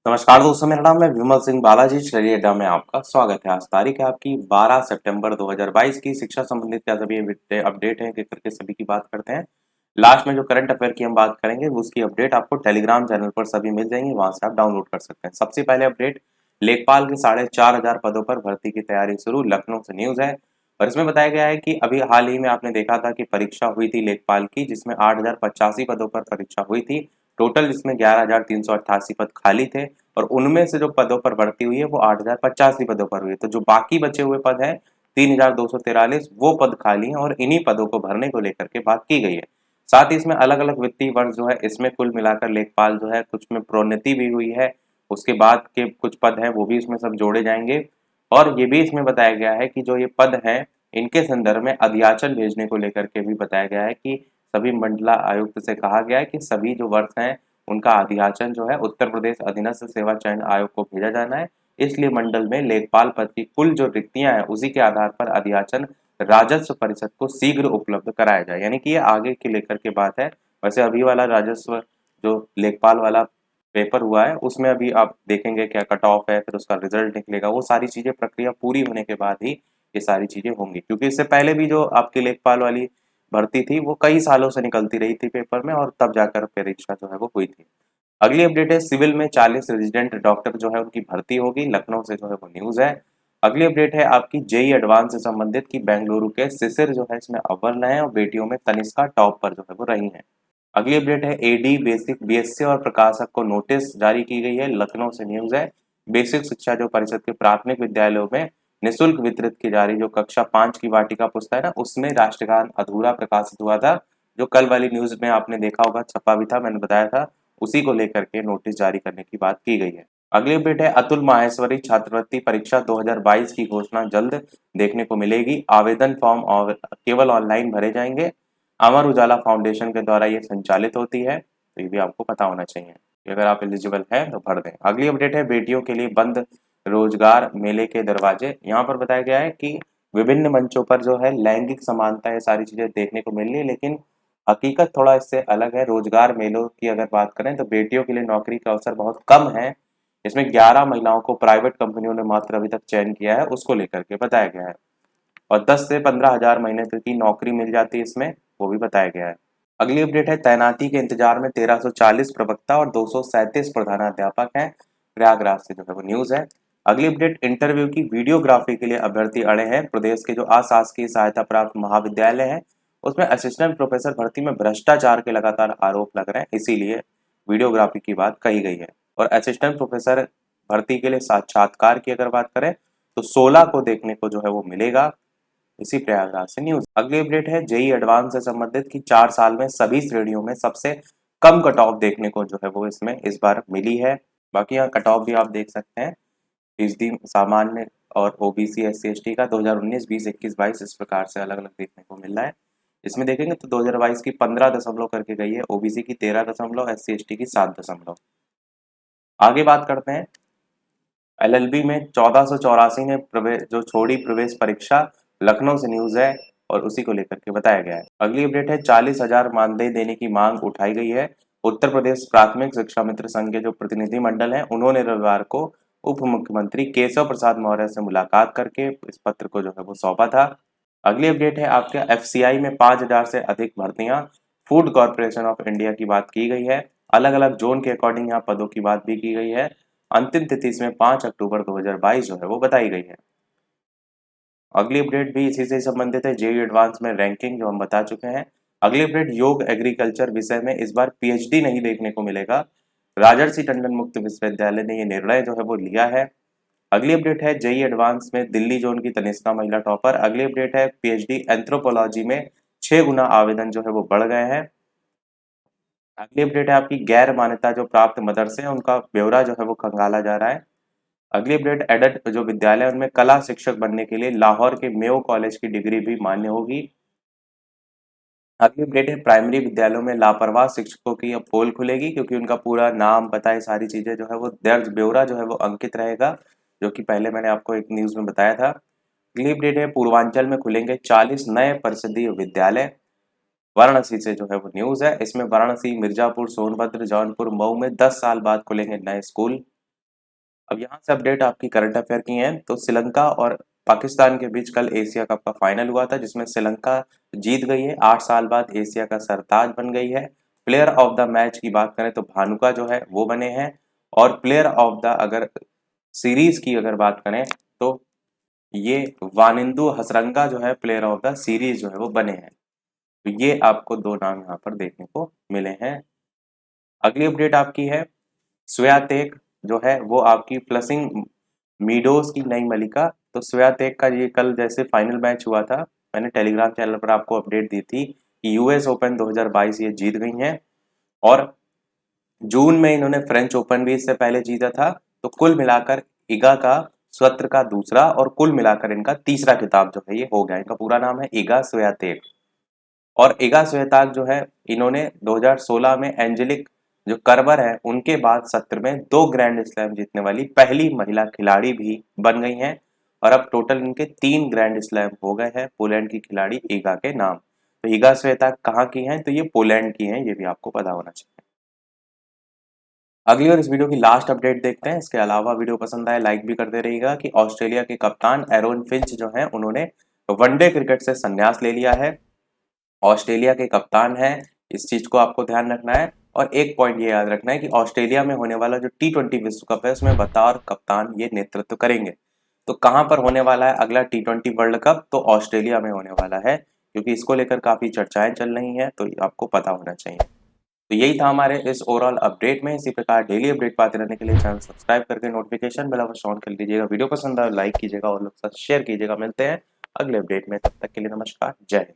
नमस्कार दोस्तों, मेरा नाम है विमल सिंह बालाजी। चलिए अड्डा में आपका स्वागत है। आज तारीख है आपकी 12 सितंबर 2022 की। शिक्षा संबंधित क्या सभी अपडेट है करके सभी की बात करते हैं। लास्ट में जो करंट अफेयर की हम बात करेंगे उसकी अपडेट आपको टेलीग्राम चैनल पर सभी मिल जाएंगी, वहां से आप डाउनलोड कर सकते हैं। सबसे पहले अपडेट, लेखपाल के 4,500 पदों पर भर्ती की तैयारी शुरू, लखनऊ से न्यूज है। और इसमें बताया गया है कि अभी हाल ही में आपने देखा था कि परीक्षा हुई थी लेखपाल की, जिसमें 8,085 पदों पर परीक्षा हुई थी। टोटल इसमें 11,388 पद खाली थे और उनमें से जो पदों पर भर्ती हुई है वो 8,085 पदों पर हुई है। तो जो बाकी बचे हुए पद हैं 3,243, वो पद खाली हैं और इन्हीं पदों को भरने को लेकर के बात की गई है। साथ ही इसमें अलग अलग वित्तीय वर्ष जो है इसमें कुल मिलाकर लेखपाल जो है कुछ में प्रोन्नति भी हुई है। उसके बाद के कुछ पद हैं वो भी इसमें सब जोड़े जाएंगे। और ये भी इसमें बताया गया है कि जो ये पद हैं इनके संदर्भ में अध्याचन भेजने को लेकर के भी बताया गया है कि सभी मंडला आयुक्त से कहा गया है कि सभी जो वर्ष हैं उनका अध्याचन जो है उत्तर प्रदेश अधीनस्थ सेवा चयन आयोग को भेजा जाना है। इसलिए मंडल में लेखपाल पद की कुल जो रिक्तियां हैं उसी के आधार पर अध्याचन राजस्व परिषद को शीघ्र उपलब्ध कराया जाए, यानी कि ये आगे के लेकर के बात है। वैसे अभी वाला राजस्व जो लेखपाल वाला पेपर हुआ है उसमें अभी आप देखेंगे क्या कट ऑफ है, फिर उसका रिजल्ट निकलेगा, वो सारी चीजें प्रक्रिया पूरी होने के बाद ही ये सारी चीजें होंगी। क्योंकि इससे पहले भी जो आपकी लेखपाल वाली भर्ती थी वो कई सालों से निकलती रही थी पेपर में और तब जाकर परीक्षा जो है वो हुई थी। अगली अपडेट है, सिविल में 40 रेजिडेंट डॉक्टर जो है उनकी भर्ती होगी, लखनऊ से जो है वो न्यूज है। अगली अपडेट है आपकी जेई एडवांस से संबंधित की बेंगलुरु के शिशिर जो है इसमें अव्वल रहे हैं और बेटियों में तनिष्का टॉप पर जो है वो रही हैं। अगली अपडेट है, एडी बेसिक बीएससी और प्रकाशक को नोटिस जारी की गई है, लखनऊ से न्यूज है। बेसिक शिक्षा जो परिषद के प्राथमिक विद्यालयों में निःशुल्क वितरित की जा रही जो कक्षा 5 की वाटिका पुस्तक है ना, उसमें राष्ट्रगान अधूरा प्रकाशित हुआ था। जो कल वाली न्यूज में आपने देखा होगा, छपा भी था, मैंने बताया था, उसी को लेकर के नोटिस जारी करने की बात की गई है। अगली अपडेट है, अतुल माहेश्वरी छात्रवृत्ति परीक्षा 2022 की घोषणा जल्द देखने को मिलेगी। आवेदन फॉर्म और केवल ऑनलाइन भरे जाएंगे। अमर उजाला फाउंडेशन के द्वारा ये संचालित होती है, तो ये भी आपको पता होना चाहिए कि अगर आप एलिजिबल हैं तो भर दें। अगली अपडेट है, बेटियों के लिए बंद रोजगार मेले के दरवाजे। यहाँ पर बताया गया है कि विभिन्न मंचों पर जो है लैंगिक समानता ये सारी चीजें देखने को मिल रही है, लेकिन हकीकत थोड़ा इससे अलग है। रोजगार मेलों की अगर बात करें तो बेटियों के लिए नौकरी का अवसर बहुत कम है। इसमें 11 महिलाओं को प्राइवेट कंपनियों ने मात्र अभी तक चयन किया है, उसको लेकर के बताया गया है। और 10 से 15,000 महीने तक की नौकरी मिल जाती है इसमें, वो भी बताया गया है। अगली अपडेट है, तैनाती के इंतजार में 1340 प्रवक्ता और 237 प्रधानाध्यापक हैं, प्रयागराज से जो है वो न्यूज है। अगली अपडेट, इंटरव्यू की वीडियोग्राफी के लिए अभ्यर्थी अड़े हैं। प्रदेश के जो अशासकीय सहायता प्राप्त महाविद्यालय हैं उसमें असिस्टेंट प्रोफेसर भर्ती में भ्रष्टाचार के लगातार आरोप लग रहे हैं, इसीलिए वीडियोग्राफी की बात कही गई है। और असिस्टेंट प्रोफेसर भर्ती के लिए साक्षात्कार की अगर बात करें तो 16 को देखने को जो है वो मिलेगा, इसी प्रयागराज से न्यूज। अगली अपडेट है, जेई एडवांस से संबंधित की 4 साल में सभी श्रेणियों में सबसे कम कट ऑफ देखने को जो है वो इसमें इस बार मिली है। बाकी यहाँ कट ऑफ भी आप देख सकते हैं, फीसदी सामान्य और OBC S C S T का 2019, 20, 21, 22 इस प्रकार से अलग अलग देखने को मिल रहा है। इसमें देखेंगे तो 2022 की 15 दशमलव करके गई है, ओबीसी की 13 दशमलव, एस सी एस टी की 7 दशमलव। आगे बात करते हैं, एलएलबी में 1484 ने जो छोड़ी प्रवेश परीक्षा, लखनऊ से न्यूज है और उसी को लेकर के बताया गया है। अगली अपडेट है, 40,000 मानदेय देने की मांग उठाई गई है। उत्तर प्रदेश प्राथमिक शिक्षा मित्र संघ के जो प्रतिनिधि मंडल है उन्होंने रविवार को उप मुख्यमंत्री केशव प्रसाद मौर्य से मुलाकात करके इस पत्र को जो है वो सौंपा था। अगली अपडेट है, आपके एफसीआई में 5,000 से अधिक भर्तियां, फूड कॉर्पोरेशन ऑफ इंडिया की बात की गई है। अलग अलग जोन के अकॉर्डिंग यहाँ पदों की बात भी की गई है। अंतिम तिथि इसमें 5 अक्टूबर 2022 जो है वो बताई गई है। अगली अपडेट भी इसी से संबंधित है, जेईई एडवांस में रैंकिंग जो हम बता चुके हैं। अगली अपडेट, योग एग्रीकल्चर विषय में इस बार पीएचडी नहीं देखने को मिलेगा। राजर्षि टंडन मुक्त विश्वविद्यालय ने ये निर्णय जो है वो लिया है। अगली अपडेट है, जेईई एडवांस में दिल्ली जोन की तनिष्का महिला टॉपर। अगली अपडेट है, पीएचडी एंथ्रोपोलॉजी में 6 गुना आवेदन जो है वो बढ़ गए हैं। अगली अपडेट है आपकी, गैर मान्यता जो प्राप्त मदरसे हैं उनका ब्यौरा जो है वो खंगाला जा रहा है। अगली अपडेट, एडेड जो विद्यालय है उनमें कला शिक्षक बनने के लिए लाहौर के मेयो कॉलेज की डिग्री भी मान्य होगी। अगली अपडेट है, प्राइमरी विद्यालयों में लापरवाह शिक्षकों की अब पोल खुलेगी, क्योंकि उनका पूरा नाम पता है सारी चीजें जो है वो दर्ज ब्यौरा जो है वो अंकित रहेगा, जो कि पहले मैंने आपको एक न्यूज में बताया था। अगली अपडेट है, पूर्वांचल में खुलेंगे 40 नए परिषदीय विद्यालय, वाराणसी से जो है वो न्यूज है। इसमें वाराणसी, मिर्जापुर, सोनभद्र, जौनपुर, मऊ में 10 साल बाद खुलेंगे नए स्कूल। अब यहाँ से अपडेट आपकी करंट अफेयर की है। तो श्रीलंका और पाकिस्तान के बीच कल एशिया कप का फाइनल हुआ था, जिसमें श्रीलंका जीत गई है, 8 साल बाद एशिया का सरताज बन गई है। प्लेयर ऑफ द मैच की बात करें तो भानुका जो है वो बने हैं, और प्लेयर ऑफ द अगर सीरीज की अगर बात करें तो ये वानिंदु हसरंगा जो है प्लेयर ऑफ द सीरीज जो है वो बने हैं। तो ये आपको दो नाम यहाँ पर देखने को मिले हैं। अगली अपडेट आपकी है स्वियातेक जो है वो आपकी फ्लशिंग मीडोज की नई मलिका। तो स्वियातेक का ये कल जैसे फाइनल मैच हुआ था, मैंने टेलीग्राम चैनल पर आपको अपडेट दी थी कि यूएस ओपन 2022 ये जीत गई हैं, और जून में इन्होंने फ्रेंच ओपन भी इससे पहले जीता था। तो कुल मिलाकर इगा का स्वत्र का दूसरा और कुल मिलाकर इनका तीसरा खिताब जो है ये हो गया। इनका पूरा नाम है इगा स्वियातेक। और इगा स्वियातेक जो है इन्होंने 2016 में एंजेलिक जो कर्बर है उनके बाद सत्र में 2 ग्रैंड स्लैम जीतने वाली पहली महिला खिलाड़ी भी बन गई हैं। और अब टोटल इनके 3 ग्रैंड स्लैम हो गए हैं पोलैंड की खिलाड़ी इगा के नाम। तो इगा स्वियातेक कहाँ की हैं? तो ये पोलैंड की हैं, ये भी आपको पता होना चाहिए। अगली और इस वीडियो की लास्ट अपडेट देखते हैं। इसके अलावा वीडियो पसंद आए लाइक भी करते रहिएगा कि ऑस्ट्रेलिया के कप्तान एरोन फिंच जो हैं उन्होंने वनडे क्रिकेट से संन्यास ले लिया है। ऑस्ट्रेलिया के कप्तान हैं, इस चीज को आपको ध्यान रखना है। और एक पॉइंट ये याद रखना है कि ऑस्ट्रेलिया में होने वाला जो T20 विश्व कप है उसमें बतौर कप्तान ये नेतृत्व करेंगे। तो कहाँ पर होने वाला है अगला T20 वर्ल्ड कप? तो ऑस्ट्रेलिया में होने वाला है, क्योंकि इसको लेकर काफी चर्चाएं चल रही हैं, तो ये आपको पता होना चाहिए। तो यही था हमारे इस ओवरऑल अपडेट में। इसी प्रकार डेली अपडेट पाते रहने के लिए चैनल सब्सक्राइब करके नोटिफिकेशन बेल आइकन ऑन कर लीजिएगा। वीडियो पसंद आए लाइक कीजिएगा और लोग साथ शेयर कीजिएगा। मिलते हैं अगले अपडेट में, तब तक के लिए नमस्कार, जय हिंद।